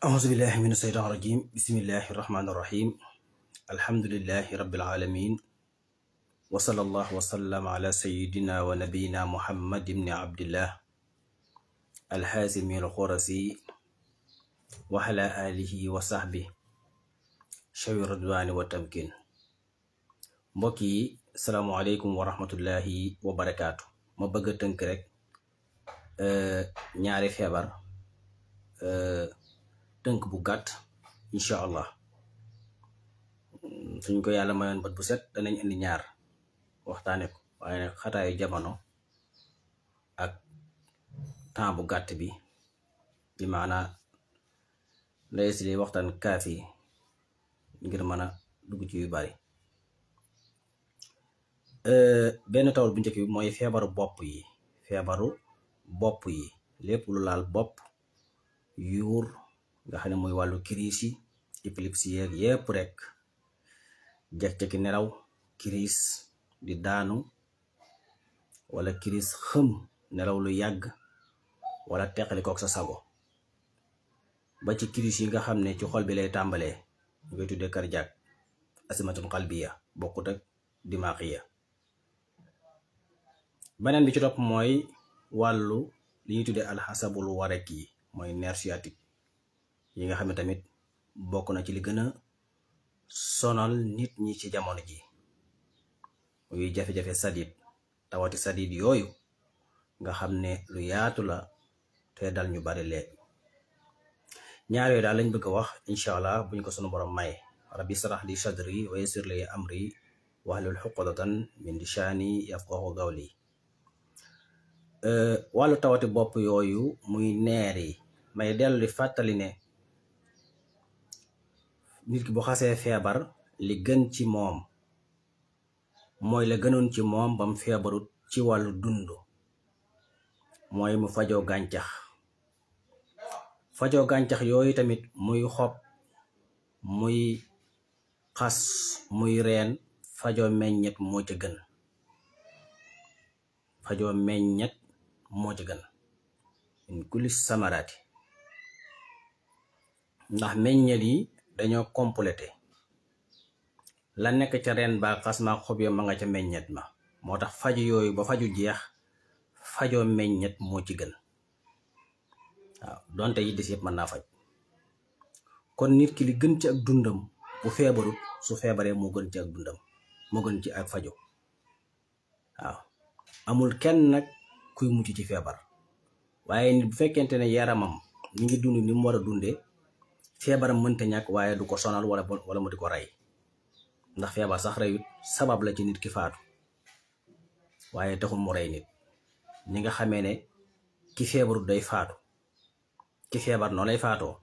أعوذ بالله من الشيطان الرجيم بسم الله الرحمن الرحيم الحمد لله رب العالمين وصلى الله وسلم على سيدنا ونبينا محمد بن عبد الله الحازم الخرسي وعلى آله وصحبه شوي الرضوان والتمكين. mbokki salaamu aleykum wa rahmatullahi wa barakaatu. ma bëgg a tënk rek ñaari feebar tënk bu gàtt incha allah suñ ko yàlla mayoon bët bu set danañ indi ñaar waxtaane ko, waaye nag xataayu jamono ak temps bu gàtt bi maanaa ndey si li waxtaan kaafi ngir mën a dugg ci yu bari. benn tawal bu njëkk bi mooy feebaru bopp yi lépp lu laal bopp yuur nga xam ne mooy wàllu crise yi épilepsie yeeg yépp rek, jekk-jekki nelaw crise di daanu wala crise xëm nelaw lu yàgg wala teqali kook sa sago, ba ci crise yi nga xam ne ci xol bi lay tàmbalee ñu koy tuddee cardiaque asimatun qalbiya bokkut ak dimaaqiya. beneen bi ci topp mooy wàllu li ñuy tuddee alxasabul warek yi mooy nerf sciatique yi nga xam ne tamit bokk na ci li gën a sonal nit ñi ci jamono ji, muy jafe-jafe sadid tawati sadid yooyu nga xam ne lu yaatu la te dal ñu bari léegi. ñaar yooyu daal lañ bëgg a wax incha allah buñ ko sunu borom may. rabbi sarax li sadri wa yassir li amri wahlul uqdatan min lisaani yafqahu qawli. wàllu tawati bopp yooyu muy neer yi may dellu di fàttali ne nit ki bu xasee feebar li gën ci moom mooy la gënoon ci moom bam feebarut ci wàllu dund mooy mu fajoo gàncax yooyu tamit muy xob muy xas muy reen fajoo meññet moo ca gën in kulli samaraati, ndax meññet yi dañoo complété la nekk ca reen ba xas ma xob ya ma nga ca meññet ma, moo tax faju yooyu ba faju jeex fajoo meññet moo ci gën. waaw donte yi des yëpp mën naa faj. kon nit ki li gën ci ak dundam bu feebarut su feebaree moo gën ci ak dundam moo gën ci ak fajo. waaw amul kenn nag kuy mucc ci feebar, waaye nit bu fekkente ne yaramam mi ngi dund ni mu war a dundee feebaram mënta ñàkk waaye du ko sonal wala mu di ko rey, ndax feebar sax reyut sabab la ci nit ki faatu waaye taxul mu rey nit. ñi nga xamee ne ki feebarut day faatu, ki feebar noonu lay faatoo,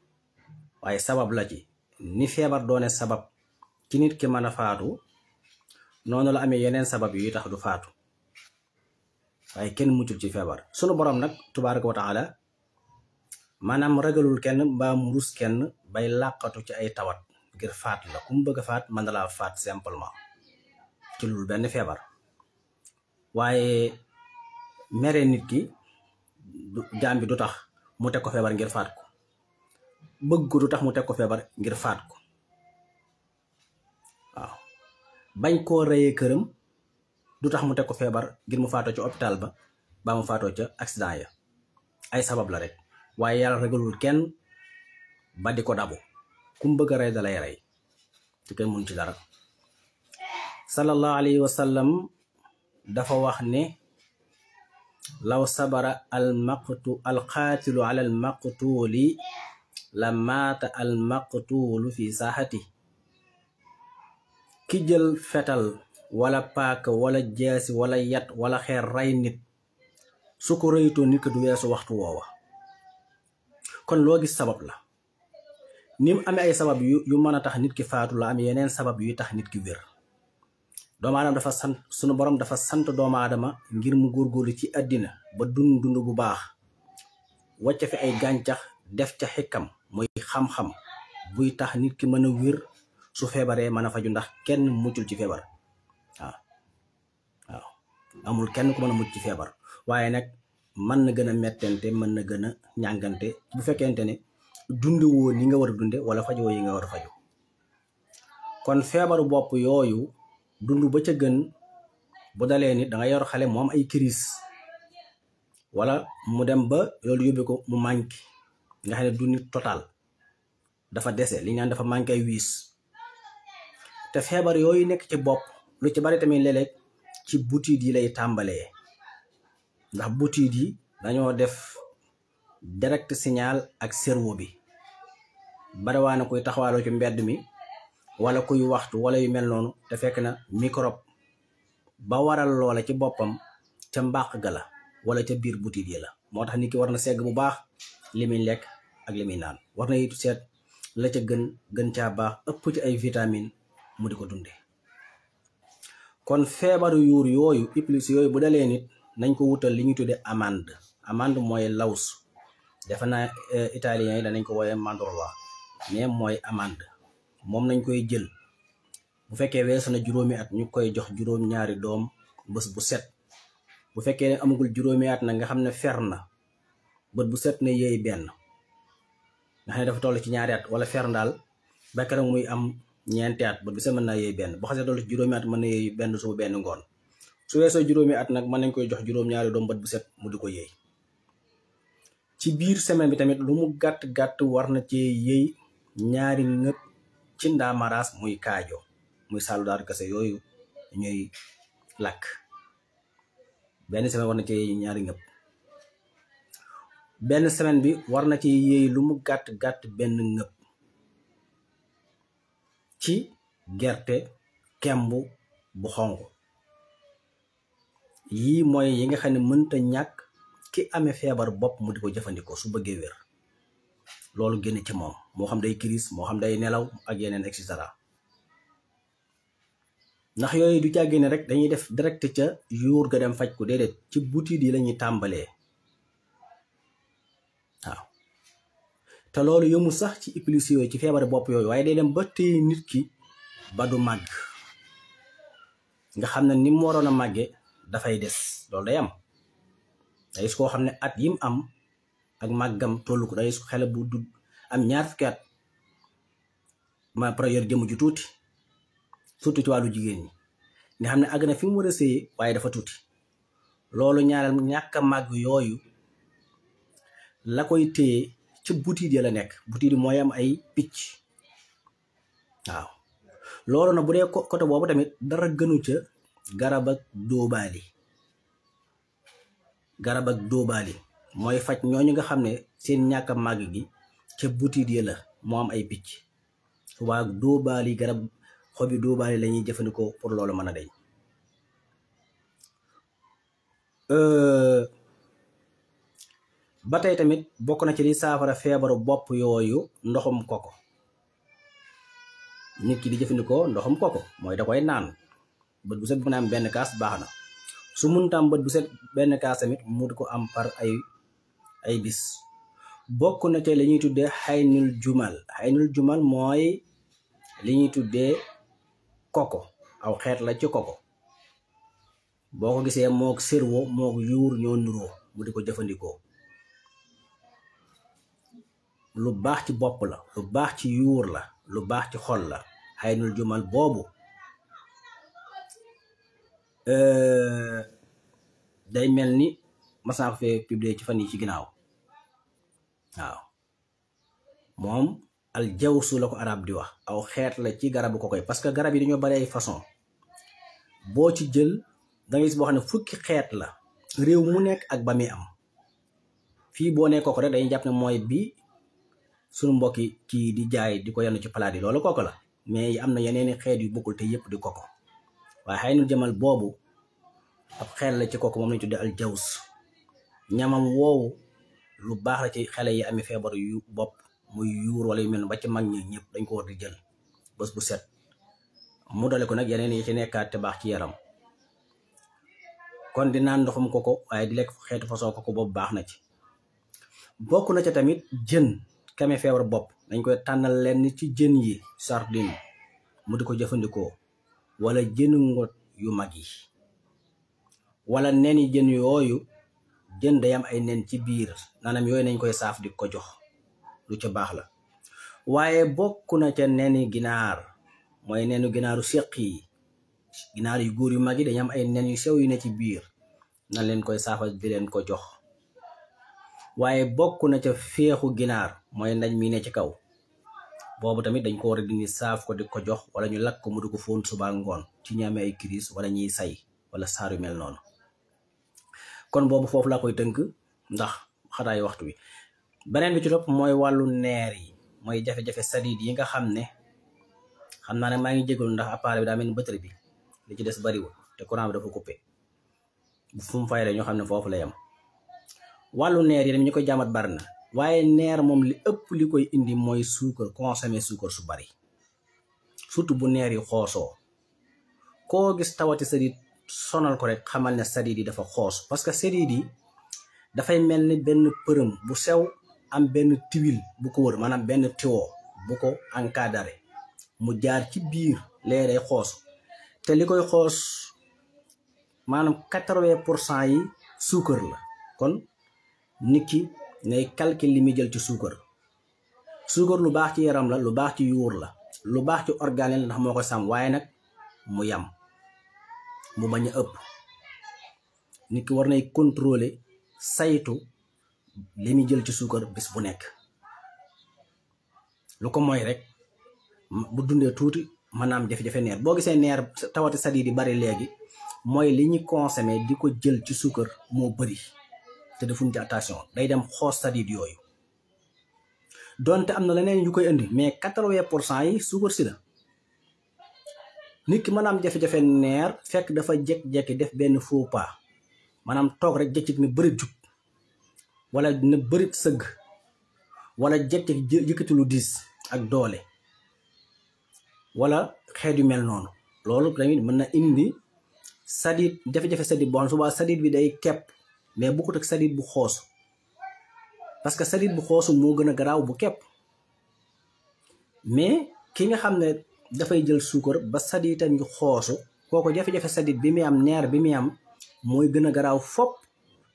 waaye sabab la ci ni feebar doone sabab ci nit ki mën a faatu noonu la amee yeneen sabab yu tax du faatu, waaye kenn muccul ci feebar. sunu borom nag tabaaraka wa taala maanaam ragalul kenn mbaa mu rus kenn bay làqatu ci ay tawat ngir faat la. ku mu bëgg a faat mën na laa faat simplement ci lul benn feebar, waaye mere nit ki jaam bi du tax mu teg ko feebar ngir faat ko, bëgg ko du tax mu teg ko feebar ngir faat ko. waaw bañ koo reyee këram du tax mu teg ko feebar ngir mu faatoo ca hôpital ba baa mu faatoo ca accident ya. ay sabab la rek, waaye yàlla regalul kenn ba di ko dabu. ku mu bëgg a rey dalay rey ci kenn mun ci dara. sallallahu alayhi wa sallam dafa wax ne law sabara alqaatilu ala almaqtuuli la maata almaqtuulu fi saaxati. ki jël fetal wala paaka wala jaasi wala yat wala xeer rey nit su ko rëytoo nit ko du weesu waxtu woowa. kon loo gis sabab la, ni mu amee ay sabab yu mën a tax nit ki faatu la am yeneen sabab yuy tax nit ki wér. doomu aadama dafa sant sunu borom dafa sant doomu aadama ngir mu góorgóorlu ci àddina ba dund bu baax, wàcc fi ay gàncax def ca xikam muy xam-xam buy tax nit ki mën a wér su feebaree mën a faju, ndax kenn muccul ci feebar. waaw amul kenn ku mën a mucc ci feebar, waaye nag mën na gën a mettente mën na gën a ñàngante bu fekkente ne dundiwoo ni nga war a dunde wala fajoo yi nga war a faju. kon feebaru bopp yooyu dund ba ca gën bu dalee nit da nga yor xale mu am ay crise wala mu dem ba loolu yóbbe ko mu manqué nga xam ne du nit total dafa dese li ñaan dafa manqué ay wiis. te feebar yooyu nekk ci bopp lu ci bari tamit léeg-léeg ci butit yi lay tàmbalee ndax butit yi dañoo def direct signal ak cerveau bi. bariwaana kuy taxawaaloo ci mbedd mi wala kuy waxtu wala yu mel noonu te fekk na microbe ba waral loola ci boppam ca mbàq ga la wala ca biir butit yi la. moo tax nit ki war na segg bu baax li muy lekk ak li muy naan, war na it seet la ca gën caa baax ëpp ci ay vitamine mu di ko dunde. kon feebaru yuur yooyu plus yooyu bu dalee nit nañ ko wutal li ñu tudde amande mooy laws. defe naa italien yi danañ ko wooye mandorla mais mooy amande. moom nañ koy jël bu fekkee weesu na juróomi at ñu koy jox juróom-ñaari doom bés bu set. bu fekkee ne amagul juróomi at nag nga xam ne fer na bët bu set ne yéey benn nga xam ne dafa toll ci ñaari at wala fer daal ba keroog muy am ñeenti at bët bu set mën naa yéey benn. bu xasee toll ci juróomi at mën na yéey benn suba benn ngoon. su weesoo juróomi at nag mën nañ koy jox juróom-ñaari doom bët bu set mu di ko yéey. ci biir semaine bi tamit lu mu gàtt-gàtt war na cee yéey ñaari ngëp ci ndaamaraas muy kaajo muy saalu daar kase yooyu ñuy lakk. benn semaine war na ci yéey ñaari ngëp. benn semaine bi war na ci yéey lu mu gàtt-gàtt benn ngëp ci gerte kemb bu xonq. yii mooy yi nga xam ne mënta ñàkk ki amee feebar bopp mu di ko jëfandikoo su bëggee wér. loolu génn ci moom moo xam day crise moo xam day nelaw ak yeneen et cetera. ndax yooyu du càggee ne rek dañuy def direct ca yuur ga dem faj ko déedéet ci butit yi lañuy tàmbalee. waaw te loolu yëmu sax ci plus yooyu ci feebar bopp yooyu waaye day dem ba téye nit ki ba du màgg nga xam ne ni mu waroon a màgge dafay des. loolu day am day su koo xam ne at yim am ak màggam tollu ko day su xele bu du am ñaar fukki at ma par yor jëmm ju tuuti surtout ci wàllu jigéen ñi nga xam ne àgg na fi mu war a sëyee waaye dafa tuuti. loolu ñaareel ñàkk a màgg yooyu la koy téye ci butit yi la nekk. butit yi mooy am ay picc. waaw loolu na bu dee côté boobu tamit dara gënu ca garab ak dóobaali. garab ak dóobaali mooy faj ñooñu nga xam ne seen ñàkk a màgg gi ca butit yi la moo am ay picc. subaa dóobaali garab xobi dóobaali la ñuy jëfandikoo pour loolu mën a deñ. ba tey tamit bokk na ci li saafara feebaru bopp yooyu ndoxum koko. nit ki di jëfandikoo ndoxum koko mooy da koy naan bët bu set bu na am benn kaas baax na. su munta am bët bu set benn kaas tamit mu di ko am par ay bis. bokk na ci li ñuy tuddee xaynul jumal mooy li ñuy tuddee koko aw xeet la ci koko. boo ko gisee mook cerveau mook yuur ñoo nuroo mu di ko jëfandikoo. lu baax ci bopp la, lu baax ci yuur la, lu baax ci xol la. xaynul jumal boobu day mel ni mas naa ko fee publier ci fan yi ci ginnaaw. waaw moom al jawsu la ko arab di wax aw xeet la ci garabu kokoy parce que garab yi dañoo bari ay façon. boo ci jël dangay gis boo xam ne fukki xeet la réew mu nekk ak ba muy am. fii boo nee koko rek dañuy jàpp ne mooy bi suñu mbokki kii di jaay di ko yenn ci palaat yi loolu koko la, mais am na yeneeni xeet yu bokkul te yëpp di koko. waaye xaynul jamal boobu ab xeet la ci koko moom lañu tuddee al jaws. ñamam woowu lu baax la ci xale yi amee feebar yu bopp muy yuur wala yu mel ba ci mag ñi ñëpp dañ ko war di jël bés bu set. mu dale ko nag yeneen yi ci nekkaat te baax ci yaram. kon di naan ndoxum koko waaye di lekk xeetu façon koko boobu baax na ci. bokk na ca tamit jën kame feebar bopp dañ koy tànnal leen ci jën yi sardine mu di ko jëfandikoo wala jënu ngot yu mag yi wala nen yi jën yooyu. jën day am ay nen ci biir naanam yooyu nañ koy saaf di ko jox lu ca baax la waaye bokk na ca neni ginaar mooy nenu ginaaru séq yi ginaar yu góor yu mag yi dañu am ay nen yu sew yu ne ci biir na leen koy saafal di leen ko jox waaye bokk na ca féexu ginaar mooy ndaj mi ne ci kaw boobu tamit dañ ko war a dindi saaf ko di ko jox wala ñu lakk ko mu di ko fóon suba ngoon ci ñaame ay crise wala ñiy say wala saar yu mel noonu kon boobu foofu laa koy tënk ndax xataayu waxtu wi beneen bi ci topp mooy wàllu neer yi mooy jafe-jafe sadiid yi nga xam ne xam naa ne maa ngi jégalu ndax appareil bi daa mel ni batterie bi li ci des bariwul te courant bi dafa coupé fu mu fay rek ñoo xam ne foofu la yam wàllu neer yi ñu koy jàmmat bari na waaye neer moom li ëpp li koy indi mooy suukar consommer suukar su bari surtout bu neer yi xoosoo koo gis tawati sadiid sonal ko rek xamal ne sadiid yi dafa xoos parce que sadiid yi dafay mel ni benn përëm bu sew am benn tuile bu ko wër maanaam benn tuyau bu ko encadré mu jaar ci biir lee day xoos te li koy xoos maanaam 80% yi suukar la kon nit ki ngay calcul li muy jël ci suukar lu baax ci yaram la lu baax ci yuur la lu baax ci organe la ndax moo koy sàmm waaye nag mu yam mu bañ a ëpp nit ki war nay contrôler saytu li muy jël ci suukar bis bu nekk lu ko mooy rek bu dundee tuuti mën naa am jafe-jafe neer boo gisee neer tawati sadiid yi bari léegi mooy li ñu consommé di ko jël ci suukar moo bari te defuñ ci attention day dem xoos sadiid yooyu donte am na leneen yu koy indi mais 80% yi suukar si la nit ki mën a am jafe-jafe neer fekk dafa jekki-jekki def benn faux pas maanaam toog rek jëkkik ne bërit jug wala ne bërit sëgg wala jekki yëkkati lu diis ak doole wala xeet yu mel noonu loolu tamit mën na indi sadiid jafe-jafe sadiid boo xam subaa sadiid bi day kepp mais bokkut ak sadiid bu xoosu parce que sadiid bu xoosu moo gën a garaaw bu kepp mais ki nga xam ne dafay jël suukar ba sadiitam ngi xoosu kooku jafe-jafe sadiid bi muy am neer bi muy am mooy gën a garaaw fopp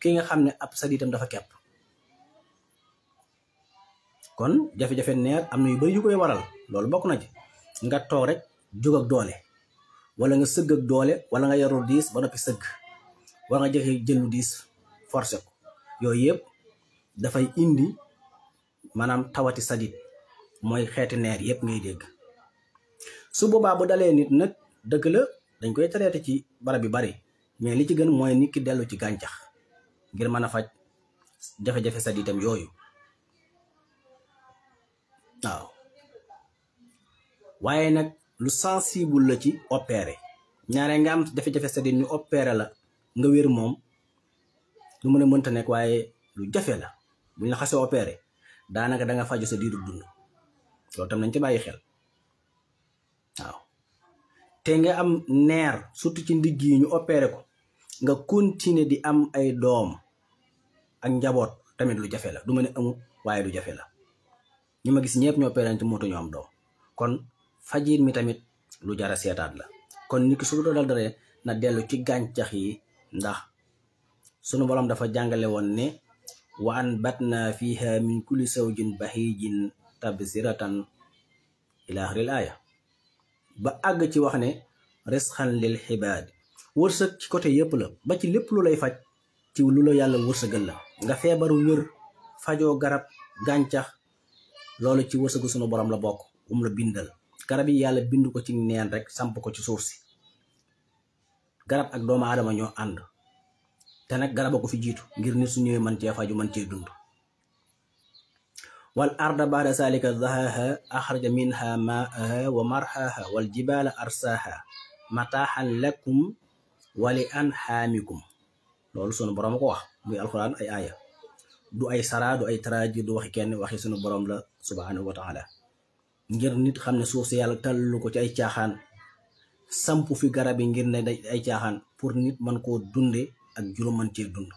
ki nga xam ne ab sadiitam dafa kepp kon jafe-jafe neer am na yu bari yu koy waral loolu bokk na ci nga toog rek jóg ak doole wala nga sëgg ak doole wala nga yarul diis ba noppi sëgg wala nga jëkk jël lu diis forcé ko yooyu yëpp dafay indi maanaam tawati sadiid mooy xeeti neer yëpp ngay dégg su boobaa bu dalee nit nag dëgg la dañ koy traité ci barab yu bari mais li ci gën mooy nit ki dellu ci gàncax ngir mën a faj jafe-jafe sadiidam yooyu waaw waaye nag lu sensible la ci opéré ñaare nga am jafe-jafe sadiid ñu opéré la nga wér moom lu mën a mënta nekk waaye lu jafe la buñ la xasee opéré daanaka da nga faju sa diiru dund loolu tam nañ ci bàyyi xel waaw te nga am neer surtout ci ndigg yi ñu opéré ko nga continuer di am ay doom ak njaboot tamit lu jafe la du ma ne amut waaye lu jafe la ñu ma gis ñëpp ñu opéré ci moto ñu am doom kon fajiir mi tamit lu jara seetaat la kon nit ki su doo dal dara na dellu ci gàncax yi ndax sunu borom dafa jàngale woon ne wa anbatna fiha min kulli zawjin bahijin tabsiratan ila axiril aaya ba àgg ci wax ne risqan lil xibaad wërsëg ci côté yëpp la ba ci lépp lu lay faj ci lu la yàlla wërsëgal la nga feebaru wér fajoo garab gàncax loolu ci wërsëgu sunu borom la bokk la bindal garab yi yàlla bind ko ci neen rek samp ko ci suuf si garab ak doomu aadama ñoo ànd te nag garab a ko fi jiitu ngir nit su ñëwee man cee faju man cee dund wal arda ba'da zalika dahaha axraja minha maaha wa marhaha wal jibala arsaha mataaxan lakum wa li anxaamikum loolu sunu borom ko wax muy alxuraan ay aaya du ay sara du ay taraji du waxi kenn waxi sunu borom la subhanahu wa taala ngir nit xam ne suuf si yàlla tàllu ko ci ay caaxaan samp fi garab yi ngir ne ay caaxaan pour nit man koo dunde ak juróom man cee dund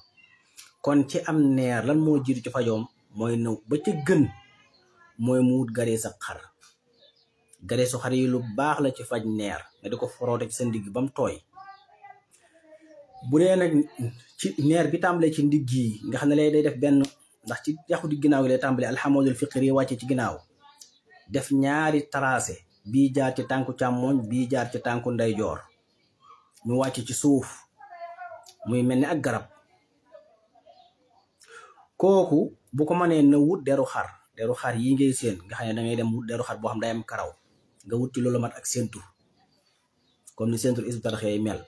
kon ci am neer lan moo jiitu ci fajoom mooy nëw ba ca gën mooy mu wut garee sa xar garee su xar yi lu baax la ci faj neer nga di ko foroote ci sa ndigg ba mu tooy bu dee nag ci neer bi tàmbalee ci ndigg yi nga xam ne lay day def benn ndax ci yaxu di ginnaaw yi lay tàmbali alhamdul fiqri wàcce ci ginnaaw def ñaari tracé bii jaar ci tànku càmmoñ bii jaar ci tànku ndeyjoor mu wàcc ci suuf muy mel ni ak garab. kooku bu ko mënee na wut deru xar yi ngay seen nga xam ne da ngay dem wut deru xar boo xam day am karaw nga wut ci loolu mat ak sentu comme ni sentu Hizbut Tarqiyyah mel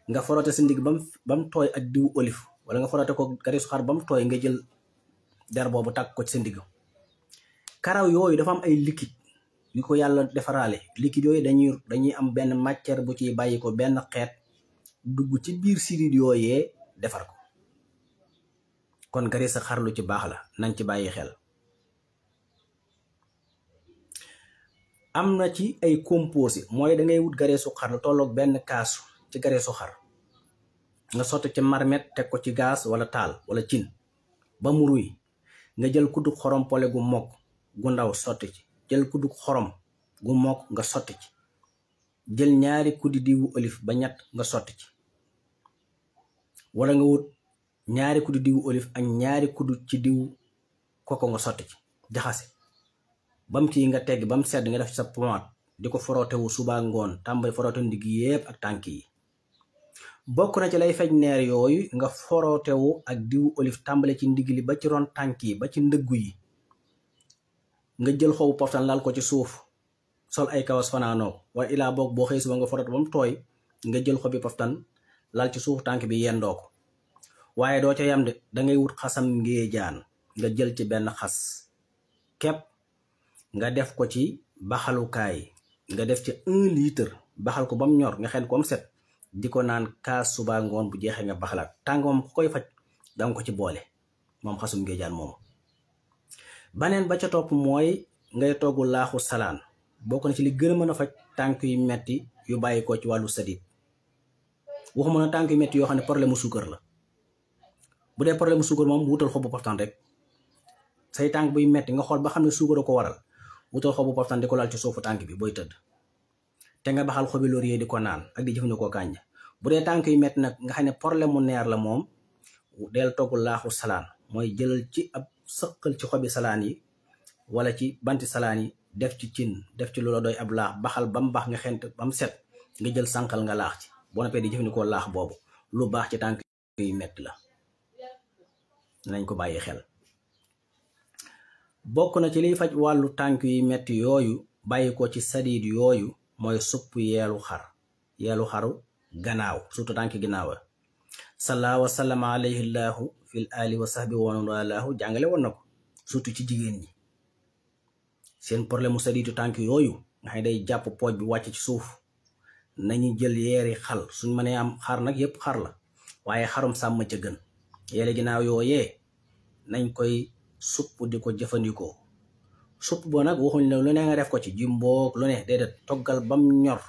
nga forote sa ndig bam tooy ak diw olive wala nga forote ko garisu xar bam tooy nga jël der boobu tàkk ko ci sa ndig. karaw yooyu dafa am ay liquide yu ko yàlla defaraale liquide yooyu dañuy am benn matière bu ciy bàyyi ko benn xeet dugg ci biir sidit yooyee defar ko. kon garis sa xar lu ci baax la nañ ci bàyyi xel. am na ci ay composé mooy da ngay wut gareesu xar lu tolloog benn kaasu ci gareesu xar nga sotti ci marmet teg ko ci gaz wala taal wala cin ba mu ruy nga jël kuddu xorom pole gu mokk gu ndaw sotti ci jël kuddu xorom gu mokk nga sotti ci jël ñaari kuddi diwu olive ba ñett nga sotti ci wala nga wut ñaari kuddu diwu olive ak ñaari kuddu ci diwu koko nga sotti ci jaxase bam kii nga tegg bam sedd nga def ci sa pomade di ko forotewu suba ngoon tàmbali forote ndigg yépp ak tànk yi. bokk na ci lay fej neer yooyu nga forotewu ak diwu olive tàmbale ci ndigg li ba ci ron tànk yi ba ci ndëggu yi nga jël xobu poftan lal ko ci suuf sol ay kawas fanaanoo wala ilaa boog boo xëy suba nga forote ba mu tooy nga jël xobi poftan lal ci suuf tànk bi yendoo ko. waaye doo ca yam de dangay wut xasam ngéejaan nga jël ci benn xas kepp nga def ko ci baxalukaay nga def ci 1 litre baxal ko ba mu ñor nga xel ko mu set di ko naan kaas suba ngoon bu jeexee nga baxalaat tàng moom ku koy faj danga ko ci boole moom xasum ngéejaan moomu. baneen ba ca topp mooy ngay togg laaxu salaan bokk na ci li gën a mën a faj tànk yu metti yu bàyyi ko ci wàllu sadit. waxuma na tànk yu metti yoo xam ne problème mu suukar la bu dee problème mu suukar moom wutal xobu poftan rek say tànk buy metti nga xool ba xam ne suukar a ko waral wutal xobu poftan di ko laal ci suufu tànk bi booy tëdd te nga baxal xobi laurier di ko naan ak di jëfandikoo kànja. bu dee tànk yu metti nag nga xam ne problème mu neer la moom del togg laaxu salaan mooy jëlal ci ab sëqal ci xobi salaan yi wala ci banti salaan yi def ci cin def ci loola doy ab laax baxal ba mu baax nga xent ba mu set nga jël sànqal nga laax ci boo noppee di jëfandikoo laax boobu lu baax ci tànk yu metti la nañ ko bàyyi xel. bokk na ci liy faj wàllu tànk yu metti yooyu bàyyi ko ci sadiid yooyu mooy supp yeelu xaru gannaaw surtout tànk ginnaaw sallaa wa sallama alayhi llaahu fil ali wa sahbi wa man walaahu jàngale woon na ko surtout ci jigéen ñi seen problème mu sadiidu tànk yooyu nga xam ne day jàpp pooj bi wàcc ci suuf nañu jël yeeri xal suñ mënee am xar nag yépp xar la waaye xarum sàmm ca gën yeele ginnaaw yooyee nañ koy supp di ko jëfandikoo. supp boo nag waxuñ ne lu ne nga def ko ci jimboog lu ne déedéet toggal bam ñor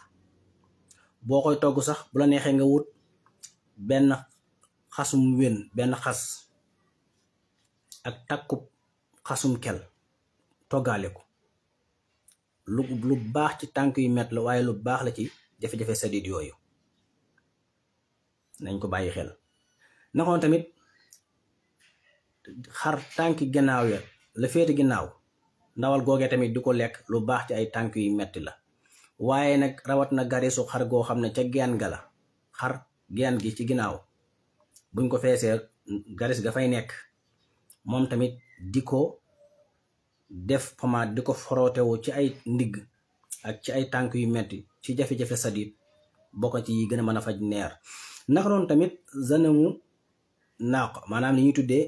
boo koy togg sax bu la neexee nga wut benn xasum wén benn xas ak takkub xasum kel toggaale ko lu baax ci tànk yu met la waaye lu baax la ci jafe-jafe sadid yooyu nañ ko bàyyi xel. nakoon tamit xar tànk ginnaaw ya la féete ginnaaw ndawal googee tamit di ko lekk lu baax ci ay tànk yu metti la waaye nag rawat na garisu xar goo xam ne ca geen ga la xar geen gi ci ginnaaw buñ ko feesee garis ga fay nekk moom tamit di ko def pomade di ko forotewu ci ay ndigg ak ci ay tànk yu metti ci jafe-jafe sadit bokk ci yi gën a mën a faj neer. naka noonu tamit zanamu naaq maanaam li ñuy tuddee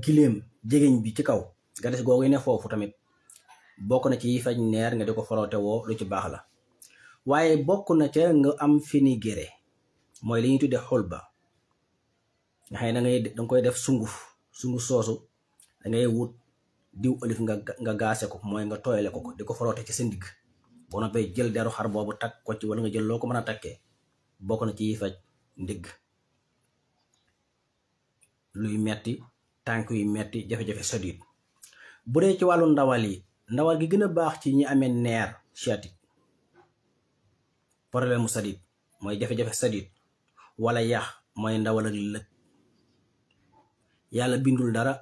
giléem jegeñ bi ci kaw garis googu ne foofu tamit bokk na ci yi faj neer nga di ko forotewoo lu ci baax la. waaye bokk na ca nga am fenugrec mooy li ñuy tuddee xulba nga xam ne danga koy def sunguf soosu dangay wut diw olive nga gaase ko mooy nga tooyale ko di ko forote ci sa ndigg boo noppee jël deru xar boobu takk ko ci wala nga jël loo ko mën a takkee bokk na ci yi faj ndigg luy metti tànk yu metti jafe-jafe sadid. bu dee ci wàllu ndawal gi gën a baax ci ñi amee neer sciatique problème mu sadid mooy jafe-jafe sadid wala yax mooy ndawal ak lëg yàlla bindul dara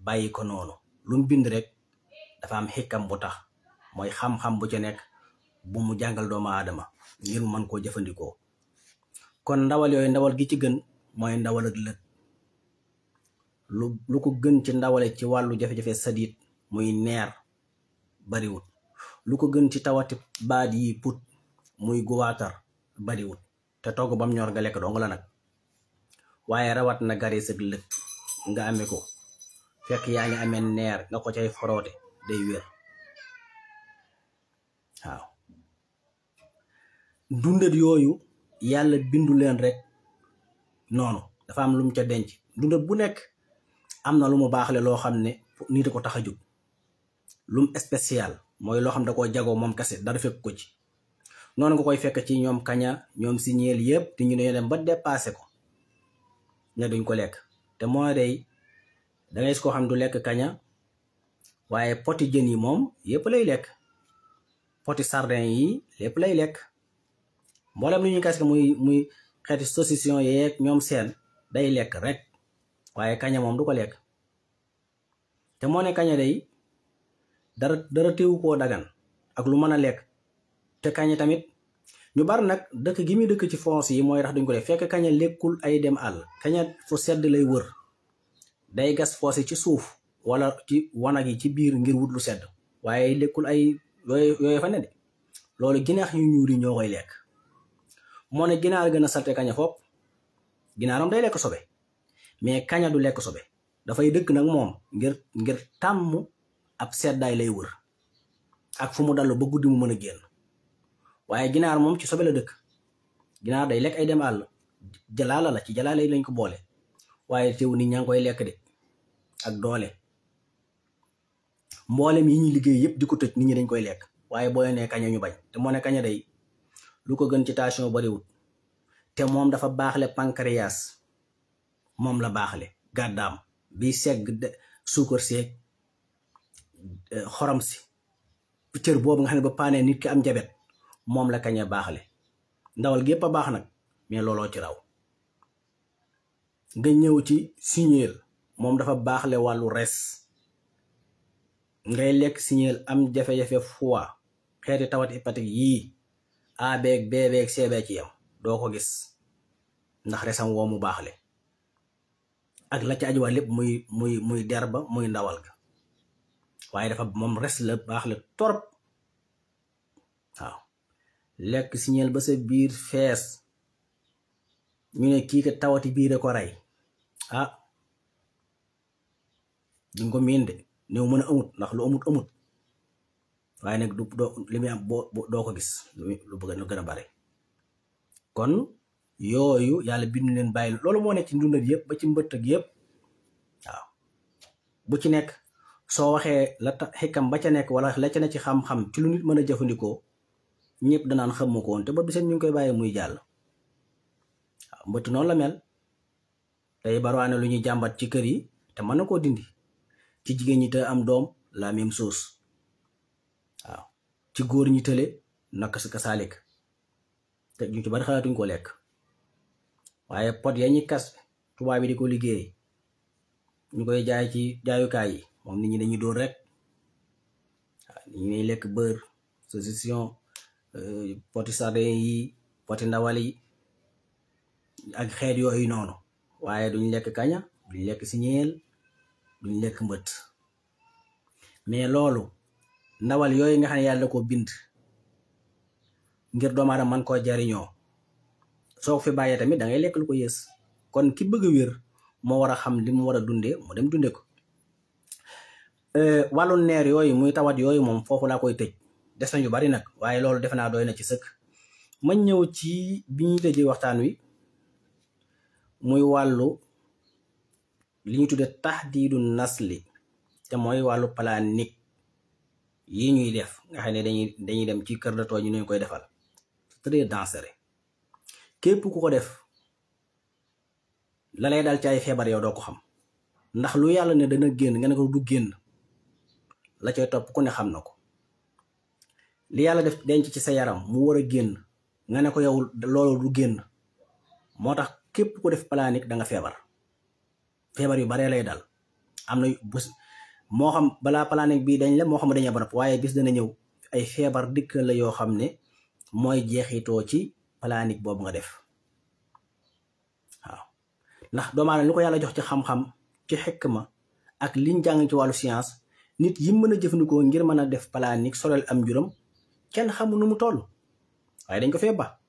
bàyyi ko noonu lu mu bind rek dafa am xikam bu tax mooy xam-xam bu ca nekk bu mu jàngal doomu aadama ngir mën koo jëfandikoo. kon ndawal yooyu ndawal gi ci gën mooy ndawal ak lët lu ko gën ci ndawale ci wàllu jafe-jafe sadiit muy neer bariwut, lu ko gën ci tawati baat yi put muy guwaatar bariwut, te togg bam ñor nga lekk dong la nag. waaye rawat na garis ak lët nga amee ko fekk yaa ngi amee neer nga ko cay foroote day wér. waaw dundat yooyu yàlla bindu leen rek noonu, dafa am lu mu ca denc. dundat bu nekk am na lu mu baaxle loo xam ne nit a ko tax a jóg, lu mu spécial mooy loo xam da koo jagoo moom kese dara fekk ko ci. noonu nga koy fekk ci ñoom kaña ñoom siñeel yëpp te ñu ne dem ba dépassé ko ne duñ ko lekk. te moo day dangay gis koo xam du lekk kaña waaye poti jën yi moom yëpp lay lekk, poti sardin yi lépp lay lekk, mboolem lu ñuy kas muy xeeti saucisson yeeg ñoom seen day lekk rek, waaye kaña moom du ko lekk. te moo ne kaña day dara teewu koo dagan ak lu mën a lekk. te kaña tamit ñu bari nag dëkk gi muy dëkk ci foos yi mooy tax duñ ko def. fekk kaña lekkul ay dem àll, kaña fu sedd lay wër, day gas foos yi ci suuf wala ci wanag yi ci biir ngir wut lu sedd, waaye lekkul ay yooyu fa ne de. loolu ginaar yu ñuul yi ñoo koy lekk. moo ne ginaar gën a salte kaña fopp. ginaaram day lekk sobe mais kaña du lekk sobe, dafay dëkk nag moom ngir tàmm ab seddaay lay wër ak fu mu dallu ba guddi mu mën a génn. waaye ginaar moom ci sobe la dëkk. ginaar day lekk ay dem àll, jalaala la ci jalaala yi lañ ko boole, waaye teew nit ñaa ngi koy lekk de ak doole. mboolem yi ñuy liggéey yëpp di ko tëj nit ñi dañ koy lekk, waaye boo nee kaña ñu bañ. te moo ne kaña day lu ko gën ci tension bariwut, te moom dafa baaxle pancréas, moom la baaxle gàddaam bi segg suukar seeg xorom si cër boobu nga xam ne ba paanee nit ki am jabet moom la kaña baaxle. ndawal gépp a baax nag mais looloo ci raw. nga ñëw ci siñeel, moom dafa baaxle wàllu res. ngay lekk siñeel am jafe-jafe foie, xeeti tawat hépatique yii A beeg B beeg C beeg ci yam doo ko gis ndax resam woo mu baaxle ak la ci ajuwaat lépp muy derba muy ndawal ga. waaye dafa moom res la baaxle torop. waaw lekk siñeel ba sa biir fees ñu ne kii ka tawati biir a ko rey, ah duñ ko miin de. néew mën a amut ndax lu amut waaye nag li muy am doo ko gis lu bëgg lu gën a bare. kon yooyu yàlla bindu leen bàyyi loolu moo nekk ci ndundat yëpp ba ci mbëtt ak yëpp. waaw bu ci nekk soo waxee la xikam ba ca nekk wala la ca ne ci xam-xam ci lu nit mën a jëfandikoo ñëpp danaan xamu ko woon, te ba biseen ñu ngi koy bàyyi muy jàll. waaw mbëtt noonu la mel, tey barwaane lu ñuy jàmbat ci kër yi te mën na koo dindi. ci jigéen ñi te am doom la même chose. waaw ci góor ñi tële naka sa kasaalik, te ñu ci bari xalaatuñ ko lekk. waaye pot ya ñi kas tubaab bi di ko liggéey ñu koy jaay ci jaayukaay yi moom nit ñi dañuy dóor rek. waaw nit ñi lekk beurre saucisson poti sardin yi poti ndawal yi ak xeet yooyu noonu, waaye duñ lekk kaña duñ lekk siñeel duñ lekk mbët. mais loolu ndawal yooyu nga xam ne yàlla ko bind ngir doomu aadama man koo jariñoo, soo ko fi bàyyee tamit da ngay lekk lu ko yées. kon ki bëgg a wér moo war a xam li mu war a dundee mu dem dunde ko. wàllu neer yooyu muy tawat yooyu moom foofu laa koy tëj, des na yu bari nag waaye loolu defe naa doy na ci sëkk. ma ñëw ci bi ñuy tëjee waxtaan wi muy wàllu li ñu tudde tahdiidu nasli, te mooy wàllu planique yi ñuy def nga xam ne dañuy dem ci kër docteur ñu koy defal. c'est très dangereux. képp ku ko def la lay dal ci ay feebar yow doo ko xam, ndax lu yàlla ne dana génn nga ne ko du génn, la coy topp ku ne xam na ko. li yàlla def denc ci sa yaram mu war a génn nga ne ko yow loolu du génn, moo tax képp ku def planique da nga feebar. feebar yu baree lay dal. am na bés moo xam balaa planique bii dañ la moo xam dañuy barab waaye bis dana ñëw ay feebar dikk la yoo xam ne mooy jeexitoo ci planique boobu nga def waaw. ndax doomu aadama li ko yàlla jox ci xam-xam ci xikma ak liñ jàng ci wàllu science nit yi mën a jëfandikoo ngir mën a def planique sorel am juróom kenn xamul nu mu toll waaye dañ ko fee ba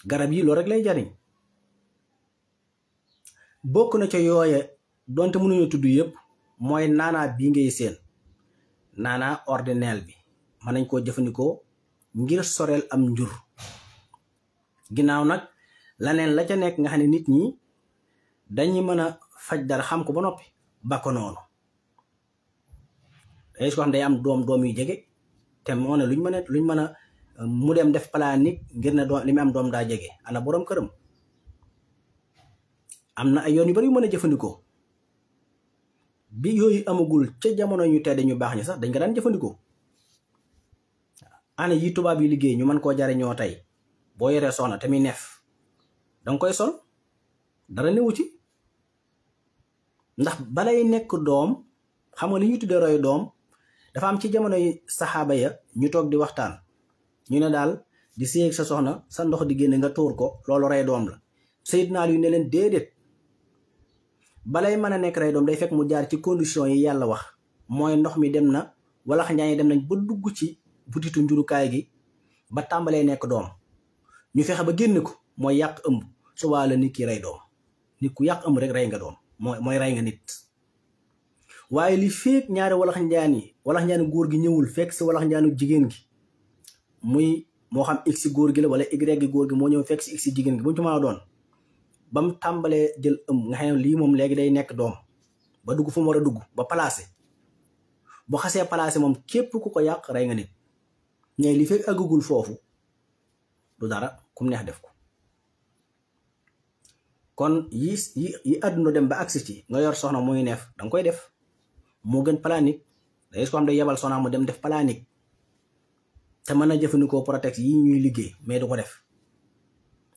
garab yi loolu rek lay jariñ. bokk na ca yooye donte mënuñu tudd yëpp mooy naanaa bii ngay seen naanaa ordinaire bi mën nañ koo jëfandikoo ngir sorel am njur. ginnaaw nag laneen la ca nekk nga xam ne nit ñi dañuy mën a faj dara xam ko ba noppi ba ko noonu day ko xam day am doom yu jege te moo ne luñ mën a mu dem def planique ngir ne doom li mu am doom daa jege ana borom këram. am na ay yoon yu bari yu mën a jëfandikoo bi yooyu amagul ca jamono ñu tedd ñu baax ñi sax dañ ko daan jëfandikoo. ana yi tubaab yi liggéey ñu mën koo jariñoo tey boo yoree soxna te muy neef danga koy sol dara newu ci. ndax balay nekk doom xam nga li ñuy tuddee roy doom dafa am ci jamono yi saxaaba ya ñu toog di waxtaan ñu ne daal di séy ak sa soxna sa ndox di génne nga tuur ko loolu rey doom la. Seydina Ali ne leen déedéet balay mën a nekk rey doom day fekk mu jaar ci condition yi yàlla wax mooy ndox mi dem na wala xanjaa yi dem nañ ba dugg ci butitu njurukaay gi ba tàmbalee nekk doom ñu fexe ba génn ko mooy yàq ëmb su waa la nit ki rey doom. nit ku yàq ëmb rek rey nga doom mooy rey nga nit. waaye li feek ñaari walax njaani góor gi ñëwul fekk si walax njaanu jigéen gi muy moo xam x góor gi la wala y gi góor gi moo ñëw fekk si x jigéen gi bu ñu ci mën a doon ba mu tàmbalee jël ëmb nga xam ne lii moom léegi day nekk doom ba dugg fu mu war a dugg ba placé bu xasee placé moom képp ku ko yàq rey nga nit. ñooy li fekk àggagul foofu du dara kum neex def ko. kon yi àdduna dem ba agsi ci nga yor soxna muy neef danga koy def moo gën planique. day ko xam day yebal soxna mu dem def planique te mën a jëfandikoo protex yi ñuy liggéey mais du ko def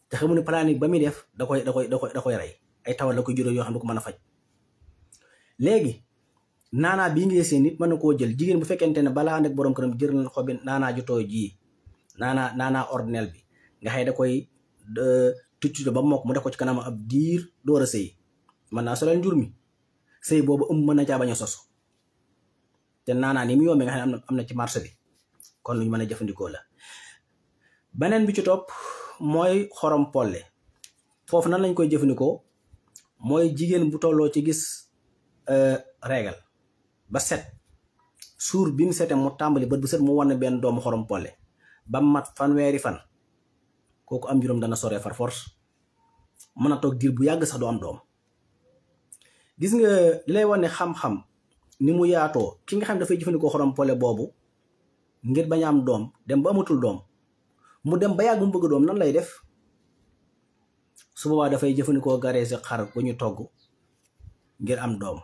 te xamu ne planique ba muy def da koy rey ay tawat la koy juróom yoo xam ne du ko mën a faj. léegi naanaa bii ngay seen nit mën na koo jël jigéen bu fekkente ne balaa nekk borom këram jër na xobi naanaa ju tooy ji naanaa ordinaire bi nga xëy da koy tucc ba mokk mu def ko ci kanam ab diir door a sëy mën naa solal njur mi sëy boobu mën na caa bañ a sosu te naanaa ni mu yombee nga xam ne am na ci marché bi kon lu ñu mën a jëfandikoo la. beneen bi ci topp mooy xorom polle. foofu nan lañ koy jëfandikoo mooy jigéen bu tolloo ci gis régal ba set suur bi mu sete mu tàmbali bët bu set mu wan benn doomu xorom polle ba mat fanweeri fan kooku am juróom dana sore far force mën a toog diir bu yàgg sax du am doom. gis nga li lay wane xam-xam ni mu yaatoo ki nga xam dafay jëfandikoo xorom polle boobu ngir bañ a am doom dem ba amatul doom mu dem ba yàgg mu bëgg doom nan lay def su boobaa dafay jëfandikoo gareesi xar bu ñu togg ngir am doom.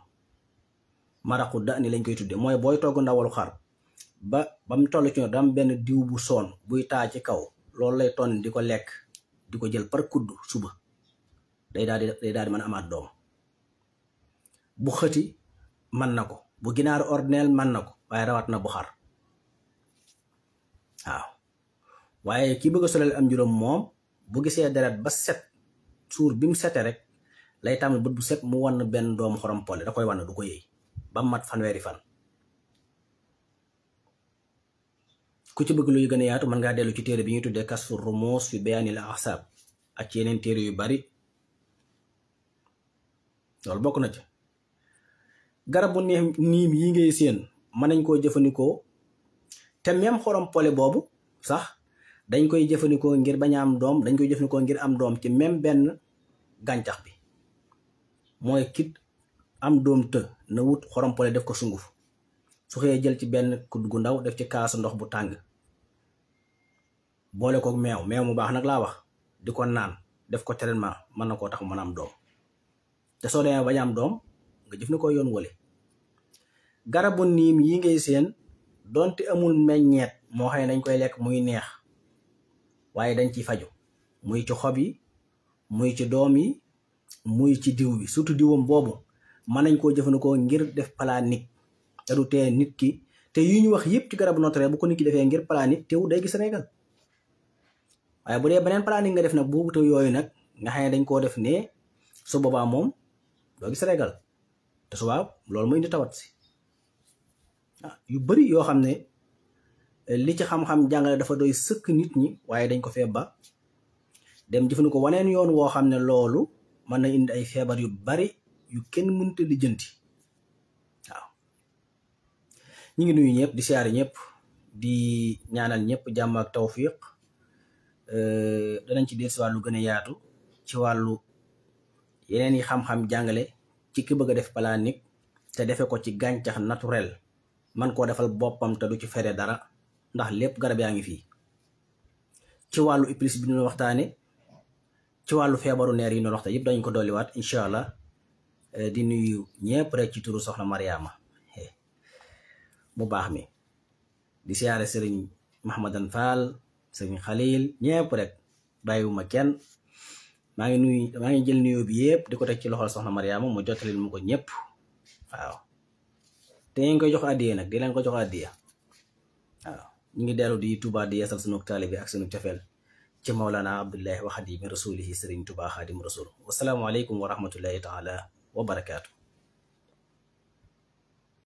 maraqu da ni lañ koy tudde mooy booy togg ndawalu xar ba mu toll ci dam benn diw bu soon buy taa ci kaw loolu lay ton di ko lekk di ko jël par kudd suba day daal di mën a amaat doom. bu xëti mën na ko bu ginaar ordinaire mën na ko waaye rawat na bu xar waaw. waaye ki bëgg a solal am juróom moom bu gisee deret ba set suur bi mu sete rek lay tàmbali bët bu set mu wan benn doomu xorom polle da koy wan du ko yëy ba mat fanweeri fan. ku ci bëgg luy gën a yaatu mën ngaa dellu ci téere bi ñuy tuddee Kasfu Rumus fi Bayaanil Ahsaab ak ci yeneen téere yu bari loolu bokk na ci. garabu niim yi ngay seen mën nañ koo jëfandikoo te même xorom polle boobu sax dañ koy jëfandikoo ngir bañ a am doom dañ koy jëfandikoo ngir am doom ci même benn gàncax bi mooy kit am doom të na wut xorom polle def ko sunguf su xëyee jël ci benn kudd gu ndaw def ci kaasu ndox bu tàng boole ko meew mu baax nag laa wax di ko naan def ko traitement mën na koo tax mën a am doom te soo demee bañ a am doom nga jëfandikoo yoon wale. garabu niim yi ngay seen donte amul meññeet moo xam ne dañ koy lekk muy neex waaye dañ ciy faju muy ci xob yi muy ci doom yi muy ci diw bi surtout diwam boobu mën nañ koo jëfandikoo ngir def planique te du tee nit ki te yi ñu wax yëpp ci garabu naturel bu ko nit ki defee ngir planique teewu day gis régal waaye bu dee beneen planique nga def nag boobu te yooyu nag nga xam ne dañ koo def ne su boobaa moom doo gis régal te subaa loolu mooy indi tawat si yu bari yoo xam ne li ci xam-xam jàngale dafa doy sëkk nit ñi waaye dañ ko fee ba dem jëfandikoo waneen yoon woo xam ne loolu mën na indi ay feebar yu bari yu kenn mënta lijjanti waaw ñu ngi nuyu ñëpp di siyaare ñëpp di ñaanal ñëpp jàmm ak tawfiq danañ ci del si wàllu gën a yaatu ci wàllu yeneen yi xam-xam jàngale ci ki bëgg a def planique te defe ko ci gàncax naturel man koo defal boppam te du ci fere dara ndax lépp garab yaa ngi fii ci wàllu iblis bi ñu waxtaane ci wàllu feebaru neer yi ñu waxtaan yëpp dañu ko dolliwaat incha allah di nuyu ñëpp rek ci turu soxna Mariama mu baax mi di siyaare sëriñ Mahamadan Fall sëriñ Khalil ñëpp rek bàyyiwuma kenn maa ngi jël nuyu bi yëpp di ko teg ci loxol soxna Mariama mu jottalil mu ko ñëpp waaw te ngeen koy jox addiya nag di leen ko jox addiya waaw ñu ngi dellu di Tuubaa di yeesal sunu taalibe ak sunu cofeel ci Mawlana Abdullahi wa Xadimi Rasulihi Sëriñ Tuubaa Xaadimu Rasul wasalaamu aleykum wa rahmatullahi taala wa barakaatu